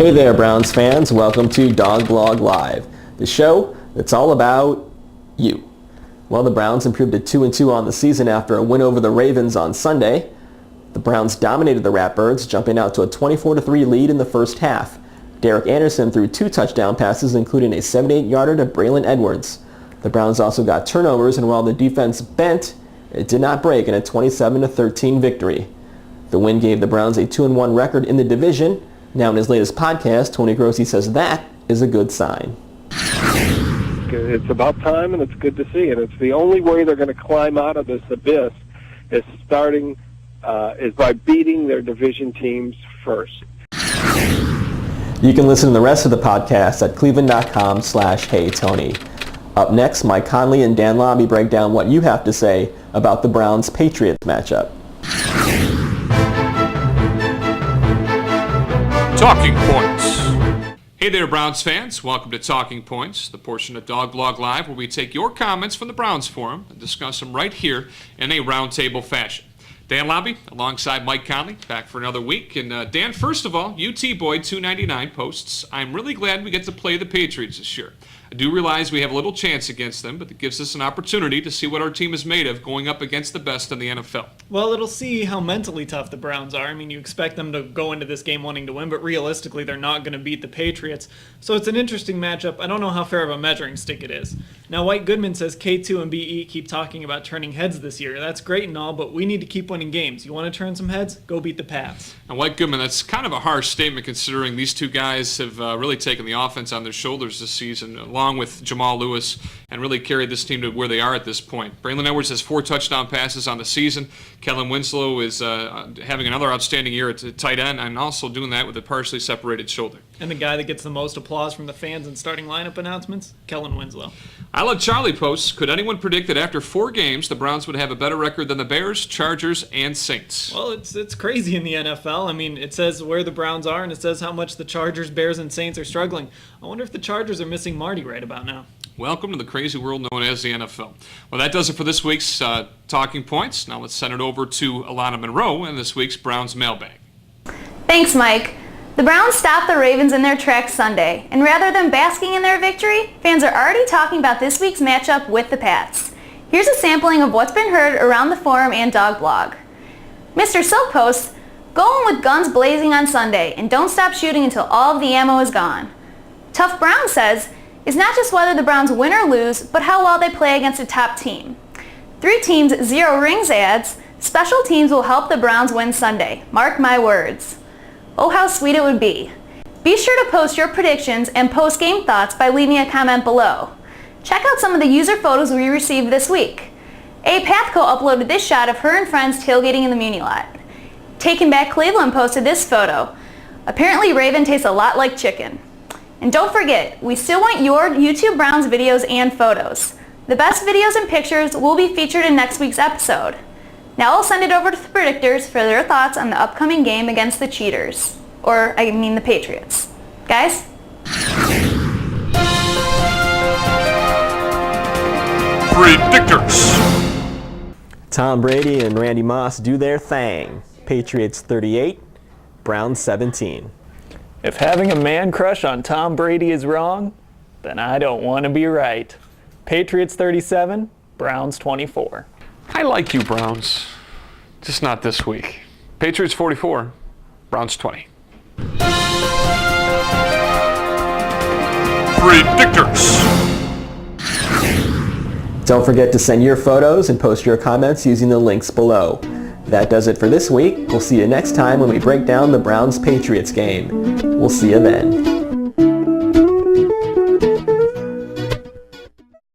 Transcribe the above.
Hey there, Browns fans. Welcome to Dawg Blog Live, the show that's all about you. Well, the Browns improved to 2-2 on the season after a win over the Ravens on Sunday. The Browns dominated the Ratbirds, jumping out to a 24-3 lead in the first half. Derek Anderson threw 2 touchdown passes, including a 78-yarder to Braylon Edwards. The Browns also got turnovers, and while the defense bent, it did not break in a 27-13 victory. The win gave the Browns a 2-1 record in the division. Now in his latest podcast, Tony Grossi says that is a good sign. It's about time, and it's good to see. And it's the only way they're going to climb out of this abyss is by beating their division teams first. You can listen to the rest of the podcast at cleveland.com/HeyTony. Up next, Mike Conley and Dan Lobby break down what you have to say about the Browns-Patriots matchup. Talking Points. Hey there, Browns fans. Welcome to Talking Points, the portion of Dawg Blog Live where we take your comments from the Browns Forum and discuss them right here in a roundtable fashion. Dan Lobby alongside Mike Conley, back for another week. And Dan, first of all, UT Boyd 299 posts, I'm really glad we get to play the Patriots this year. I do realize we have a little chance against them, but it gives us an opportunity to see what our team is made of going up against the best in the NFL. Well, it'll see how mentally tough the Browns are. I mean, you expect them to go into this game wanting to win, but realistically, they're not going to beat the Patriots. So it's an interesting matchup. I don't know how fair of a measuring stick it is. Now, White Goodman says K2 and BE keep talking about turning heads this year. That's great and all, but we need to keep winning games. You want to turn some heads? Go beat the Pats. And White Goodman, that's kind of a harsh statement considering these two guys have really taken the offense on their shoulders this season, along with Jamal Lewis, and really carried this team to where they are at this point. Braylon Edwards has 4 touchdown passes on the season. Kellen Winslow is having another outstanding year at tight end, and also doing that with a partially separated shoulder. And the guy that gets the most applause from the fans in starting lineup announcements? Kellen Winslow. I Love Charlie posts, could anyone predict that after 4 games, the Browns would have a better record than the Bears, Chargers, and Saints? Well, it's crazy in the NFL. I mean, it says where the Browns are, and it says how much the Chargers, Bears, and Saints are struggling. I wonder if the Chargers are missing Marty right about now. Welcome to the crazy world known as the NFL. Well, that does it for this week's Talking Points. Now let's send it over to Alana Monroe and this week's Browns Mailbag. Thanks, Mike. The Browns stopped the Ravens in their tracks Sunday, and rather than basking in their victory, fans are already talking about this week's matchup with the Pats. Here's a sampling of what's been heard around the forum and Dawg Blog. Mr. Silk posts, "Go in with guns blazing on Sunday, and don't stop shooting until all of the ammo is gone." Tough Brown says, "It's not just whether the Browns win or lose, but how well they play against a top team." 3 Teams, 0 Rings adds, "Special teams will help the Browns win Sunday. Mark my words." Oh, how sweet it would be. Be sure to post your predictions and post-game thoughts by leaving a comment below. Check out some of the user photos we received this week. A. Pathco uploaded this shot of her and friends tailgating in the Muni lot. Taken Back Cleveland posted this photo. Apparently Raven tastes a lot like chicken. And don't forget, we still want your YouTube Browns videos and photos. The best videos and pictures will be featured in next week's episode. Now I'll send it over to the predictors for their thoughts on the upcoming game against the Cheaters. Or, I mean the Patriots. Guys? Predictors. Tom Brady and Randy Moss do their thing. Patriots 38, Browns 17. If having a man crush on Tom Brady is wrong, then I don't want to be right. Patriots 37, Browns 24. I like you, Browns. Just not this week. Patriots 44, Browns 20. Predictors. Don't forget to send your photos and post your comments using the links below. That does it for this week. We'll see you next time when we break down the Browns-Patriots game. We'll see you then.